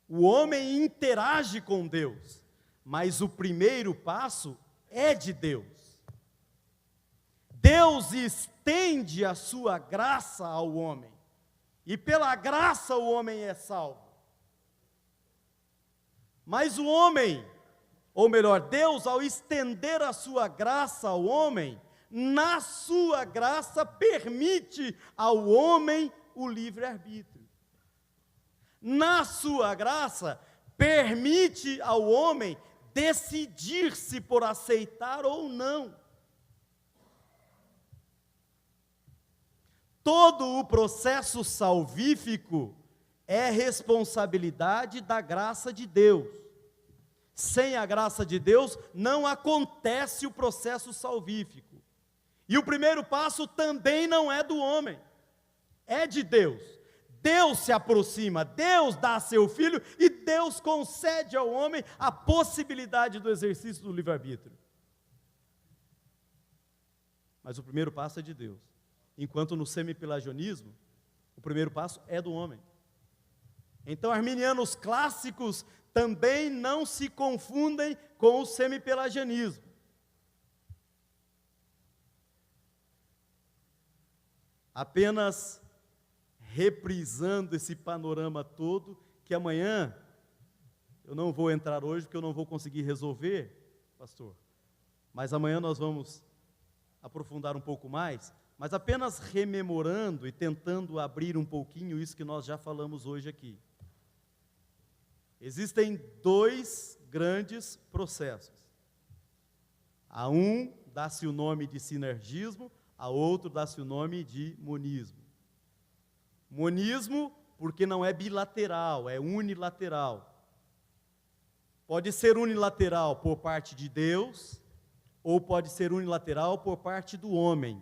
o homem interage com Deus, mas o primeiro passo é de Deus. Deus estende a sua graça ao homem, e pela graça o homem é salvo. Mas o homem, ou melhor, Deus, ao estender a sua graça ao homem, na sua graça permite ao homem o livre-arbítrio. Na sua graça, permite ao homem decidir-se por aceitar ou não. Todo o processo salvífico é responsabilidade da graça de Deus. Sem a graça de Deus, não acontece o processo salvífico. E o primeiro passo também não é do homem, é de Deus. Deus se aproxima, Deus dá seu Filho e Deus concede ao homem a possibilidade do exercício do livre-arbítrio. Mas o primeiro passo é de Deus. Enquanto no semipelagianismo, o primeiro passo é do homem. Então, arminianos clássicos também não se confundem com o semipelagianismo. Apenas reprisando esse panorama todo, que amanhã, eu não vou entrar hoje, porque eu não vou conseguir resolver, pastor, mas amanhã nós vamos aprofundar um pouco mais, mas apenas rememorando e tentando abrir um pouquinho isso que nós já falamos hoje aqui. Existem dois grandes processos. A um dá-se o nome de sinergismo, a outro dá-se o nome de monismo. Monismo, porque não é bilateral, é unilateral. Pode ser unilateral por parte de Deus, ou pode ser unilateral por parte do homem.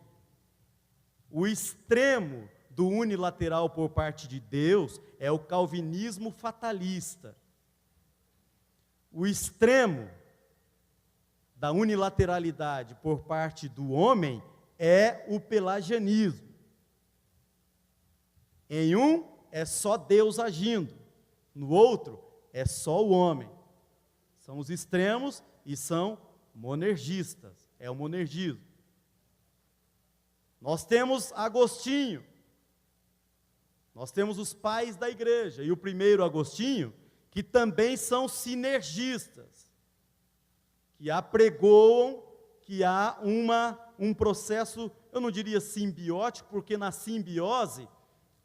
O extremo do unilateral por parte de Deus é o calvinismo fatalista. O extremo da unilateralidade por parte do homem é o pelagianismo. Em um, é só Deus agindo. No outro, é só o homem. São os extremos e são monergistas. É o monergismo. Nós temos Agostinho. Nós temos os pais da igreja. E o primeiro Agostinho, que também são sinergistas. Que apregoam que há um processo, eu não diria simbiótico, porque na simbiose,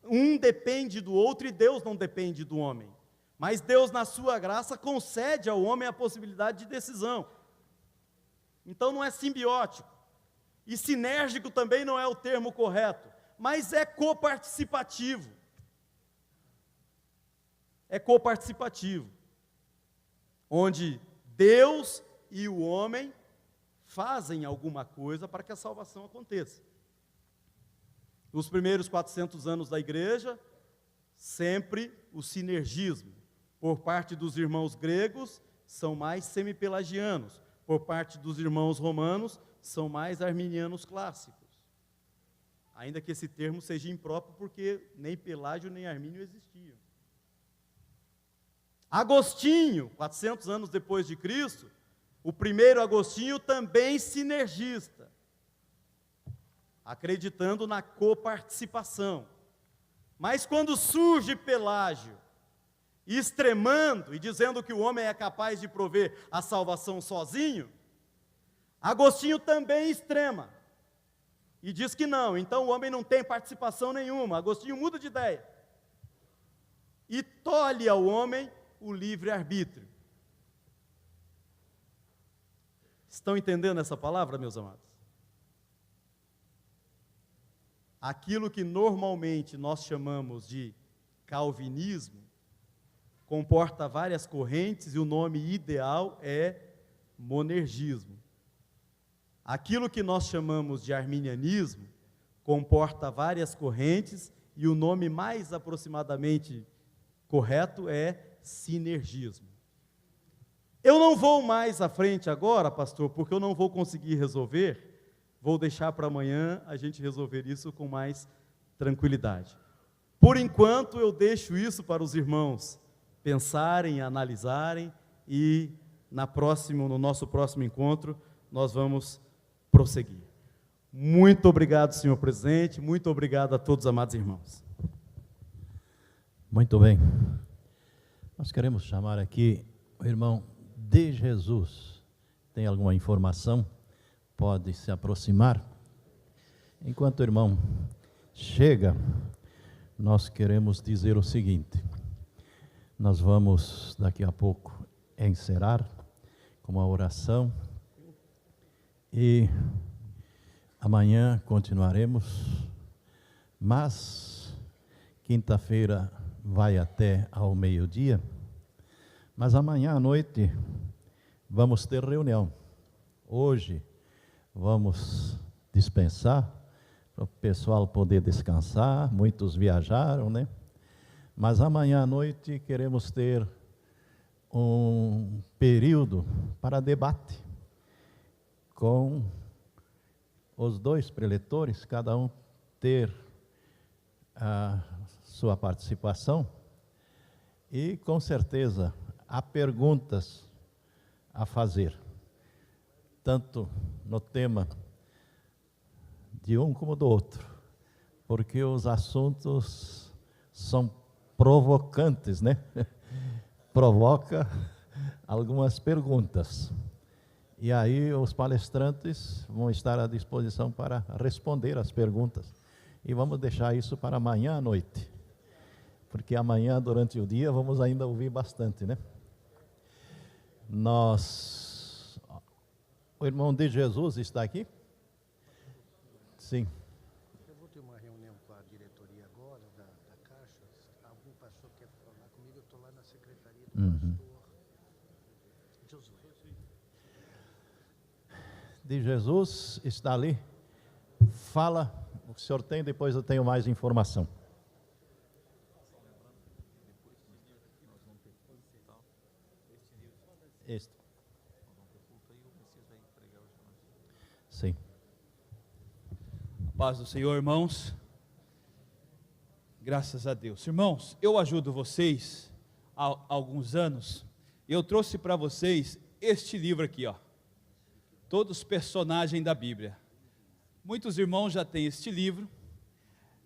um depende do outro e Deus não depende do homem. Mas Deus, na sua graça, concede ao homem a possibilidade de decisão. Então não é simbiótico. E sinérgico também não é o termo correto, mas é coparticipativo. É coparticipativo. Onde Deus e o homem fazem alguma coisa para que a salvação aconteça. Nos primeiros 400 anos da igreja, sempre o sinergismo. Por parte dos irmãos gregos, são mais semipelagianos. Por parte dos irmãos romanos, são mais arminianos clássicos. Ainda que esse termo seja impróprio, porque nem Pelágio nem Armínio existiam. Agostinho, 400 anos depois de Cristo, O primeiro Agostinho também sinergista, acreditando na coparticipação. Mas quando surge Pelágio, extremando e dizendo que o homem é capaz de prover a salvação sozinho, Agostinho também extrema e diz que não, então o homem não tem participação nenhuma. Agostinho muda de ideia e tolhe ao homem o livre-arbítrio. Estão entendendo essa palavra, meus amados? Aquilo que normalmente nós chamamos de calvinismo comporta várias correntes e o nome ideal é monergismo. Aquilo que nós chamamos de arminianismo comporta várias correntes e o nome mais aproximadamente correto é sinergismo. Eu não vou mais à frente agora, pastor, porque eu não vou conseguir resolver. Vou deixar para amanhã a gente resolver isso com mais tranquilidade. Por enquanto, eu deixo isso para os irmãos pensarem, analisarem e no nosso próximo encontro nós vamos prosseguir. Muito obrigado, senhor presidente, muito obrigado a todos, amados irmãos. Muito bem. Nós queremos chamar aqui o irmão de Jesus. Tem alguma informação? Pode se aproximar. Enquanto o irmão chega, nós queremos dizer o seguinte: nós vamos daqui a pouco encerrar com uma oração e amanhã continuaremos, mas quinta-feira vai até ao meio-dia, mas amanhã à noite vamos ter reunião. Hoje vamos dispensar para o pessoal poder descansar, muitos viajaram, né? Mas amanhã à noite queremos ter um período para debate com os dois preletores, cada um ter a sua participação e com certeza há perguntas a fazer, tanto no tema de um como do outro, porque os assuntos são provocantes, né? Provoca algumas perguntas. E aí os palestrantes vão estar à disposição para responder as perguntas. E vamos deixar isso para amanhã à noite, porque amanhã, durante o dia, vamos ainda ouvir bastante, né? O irmão de Jesus está aqui? Sim. Eu vou ter uma reunião com a diretoria agora, da Caixa. Algum pastor quer falar comigo, eu estou lá na secretaria do pastor Josué. De Jesus está ali. Fala o que o senhor tem, depois eu tenho mais informação. Este. Sim. Paz do Senhor, irmãos. Graças a Deus. Irmãos, eu ajudo vocês há alguns anos. Eu trouxe para vocês este livro aqui, ó. Todos os personagens da Bíblia. Muitos irmãos já têm este livro.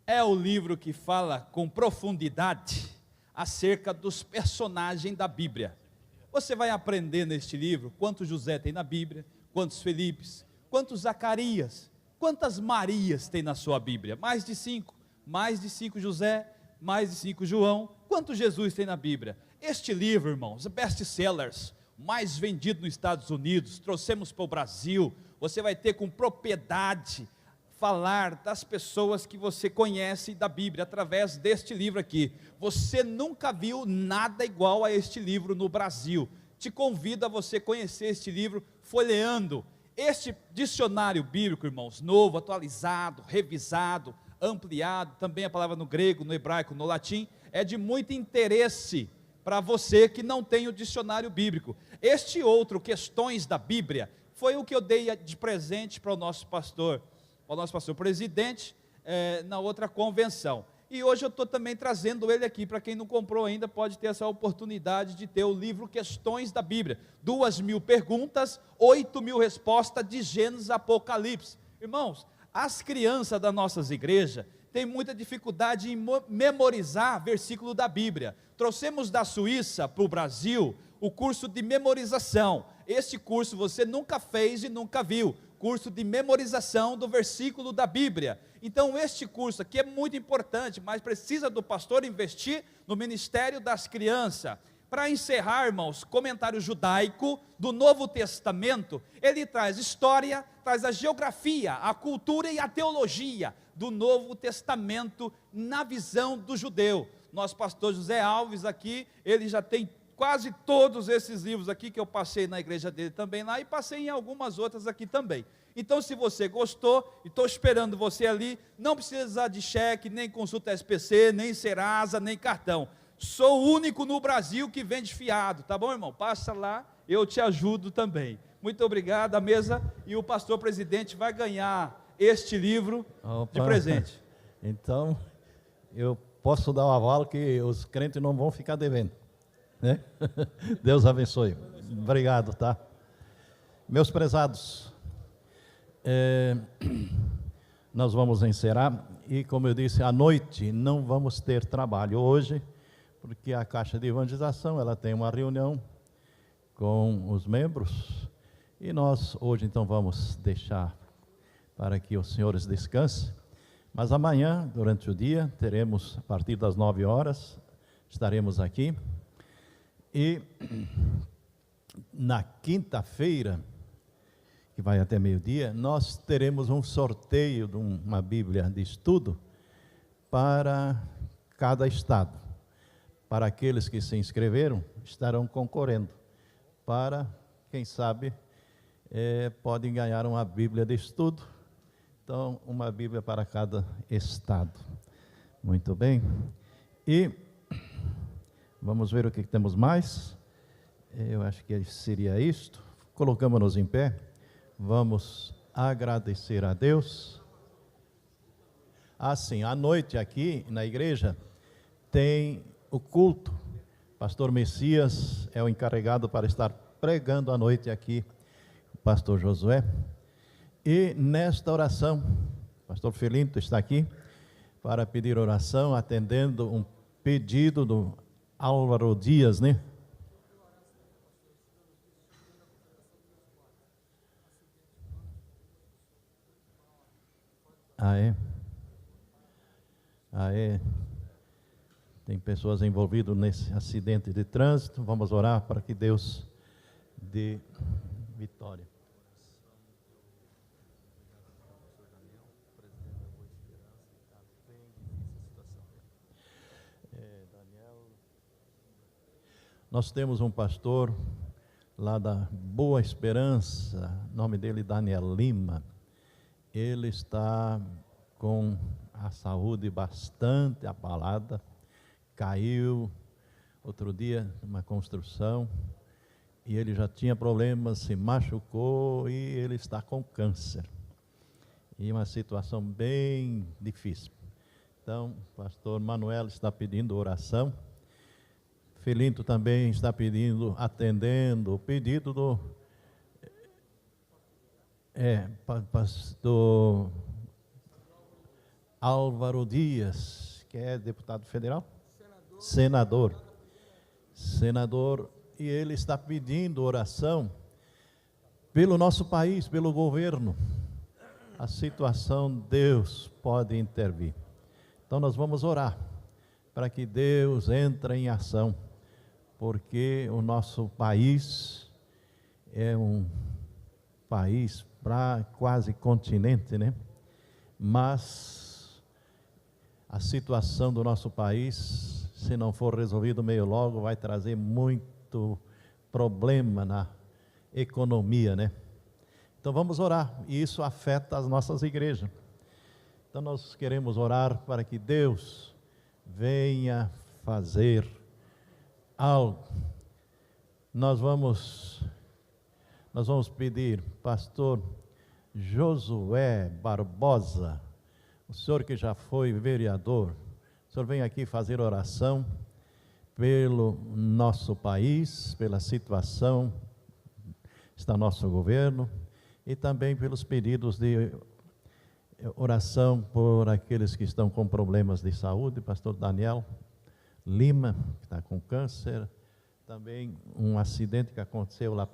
É o livro que fala com profundidade acerca dos personagens da Bíblia. Você vai aprender neste livro quantos José tem na Bíblia, quantos Felipes, quantos Zacarias, quantas Marias tem na sua Bíblia? Mais de 5 José, mais de 5 João. Quantos Jesus tem na Bíblia? Este livro, irmãos, best-sellers, mais vendido nos Estados Unidos, trouxemos para o Brasil. Você vai ter com propriedade falar das pessoas que você conhece da Bíblia, através deste livro aqui. Você nunca viu nada igual a este livro no Brasil. Te convido a você conhecer este livro, folheando. Este dicionário bíblico, irmãos, novo, atualizado, revisado, ampliado, também a palavra no grego, no hebraico, no latim, é de muito interesse para você que não tem o dicionário bíblico. Este outro, Questões da Bíblia, foi o que eu dei de presente para o nosso pastor presidente, na outra convenção. E hoje eu estou também trazendo ele aqui, para quem não comprou ainda, pode ter essa oportunidade de ter o livro Questões da Bíblia, 2.000 perguntas, 8.000 respostas de Gênesis a Apocalipse. Irmãos, as crianças das nossas igrejas têm muita dificuldade em memorizar versículo da Bíblia. Trouxemos da Suíça para o Brasil o curso de memorização. Este curso você nunca fez e nunca viu, curso de memorização do versículo da Bíblia. Então este curso aqui é muito importante, mas precisa do pastor investir no ministério das crianças. Para encerrar, irmãos, comentário judaico do Novo Testamento, ele traz história, traz a geografia, a cultura e a teologia do Novo Testamento na visão do judeu. Nosso pastor José Alves aqui, ele já tem quase todos esses livros aqui que eu passei na igreja dele também lá, e passei em algumas outras aqui também. Então, se você gostou, e estou esperando você ali, não precisa de cheque, nem consulta SPC, nem Serasa, nem cartão. Sou o único no Brasil que vende fiado, tá bom, irmão? Passa lá, eu te ajudo também. Muito obrigado, a mesa, e o pastor presidente vai ganhar este livro de presente. Então, eu posso dar o aval que os crentes não vão ficar devendo, né? Deus abençoe. Obrigado, tá? Meus prezados, nós vamos encerrar, e como eu disse, à noite não vamos ter trabalho hoje, porque a Caixa de Evangelização, ela tem uma reunião com os membros, e nós hoje então vamos deixar para que os senhores descansem, mas amanhã, durante o dia, teremos, a partir das 9 horas, estaremos aqui, e na quinta-feira, que vai até meio-dia, nós teremos um sorteio de uma Bíblia de estudo para cada estado. Para aqueles que se inscreveram, estarão concorrendo para, quem sabe, podem ganhar uma Bíblia de estudo. Então, uma Bíblia para cada estado. Muito bem. E vamos ver o que temos mais. Eu acho que seria isto. Colocamos-nos em pé. Vamos agradecer a Deus. Assim, à noite aqui na igreja tem o culto. Pastor Messias é o encarregado para estar pregando à noite aqui, o pastor Josué. E nesta oração, o pastor Felinto está aqui para pedir oração, atendendo um pedido do Álvaro Dias, né? Tem pessoas envolvidas nesse acidente de trânsito. Vamos orar para que Deus dê vitória. Nós temos um pastor lá da Boa Esperança, nome dele Daniel Lima. Ele está com a saúde bastante abalada, caiu outro dia numa construção, e ele já tinha problemas, se machucou, e ele está com câncer, e uma situação bem difícil. Então, o pastor Manuel está pedindo oração, Felinto também está pedindo, atendendo o pedido do pastor Álvaro Dias, que é deputado federal? Senador, e ele está pedindo oração pelo nosso país, pelo governo. A situação, Deus pode intervir. Então nós vamos orar para que Deus entre em ação, porque o nosso país é um país para quase continente, né? Mas a situação do nosso país, se não for resolvido meio logo, vai trazer muito problema na economia, né? Então vamos orar, e isso afeta as nossas igrejas. Então nós queremos orar para que Deus venha fazer algo. Nós vamos pedir, pastor Josué Barbosa, o senhor que já foi vereador, Senhor vem aqui fazer oração pelo nosso país, pela situação está nosso governo, e também pelos pedidos de oração por aqueles que estão com problemas de saúde, pastor Daniel Lima, que está com câncer, também um acidente que aconteceu lá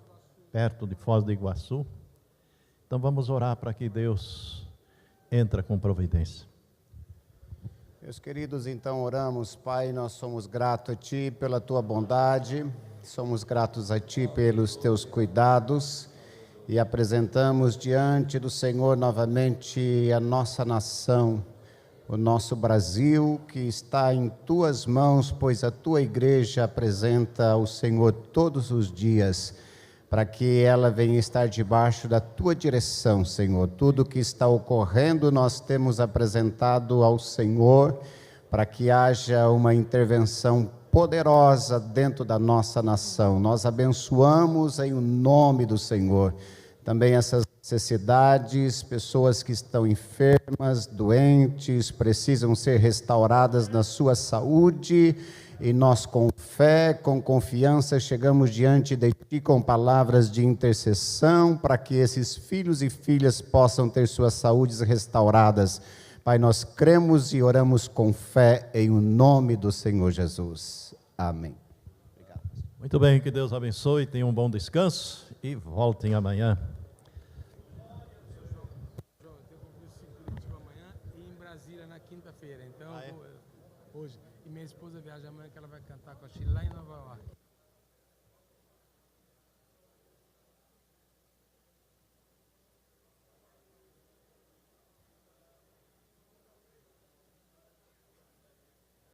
perto de Foz do Iguaçu. Então vamos orar para que Deus entre com providência. Meus queridos, então oramos. Pai, nós somos gratos a Ti pela Tua bondade, somos gratos a Ti pelos Teus cuidados e apresentamos diante do Senhor novamente a nossa nação, o nosso Brasil, que está em Tuas mãos, pois a Tua igreja apresenta ao Senhor todos os dias, para que ela venha estar debaixo da Tua direção, Senhor. Tudo que está ocorrendo nós temos apresentado ao Senhor, para que haja uma intervenção poderosa dentro da nossa nação. Nós abençoamos em nome do Senhor também essas necessidades, pessoas que estão enfermas, doentes, precisam ser restauradas na sua saúde, e nós com fé, com confiança, chegamos diante de Ti com palavras de intercessão, para que esses filhos e filhas possam ter suas saúdes restauradas. Pai, nós cremos e oramos com fé em o nome do Senhor Jesus. Amém. Obrigado. Muito bem, que Deus abençoe, tenham um bom descanso e voltem amanhã. João, eu tenho compromisso em Curitiba amanhã e em Brasília na quinta-feira. Então, hoje. E minha esposa viaja amanhã, que ela vai cantar com a Sheila lá em Nova York.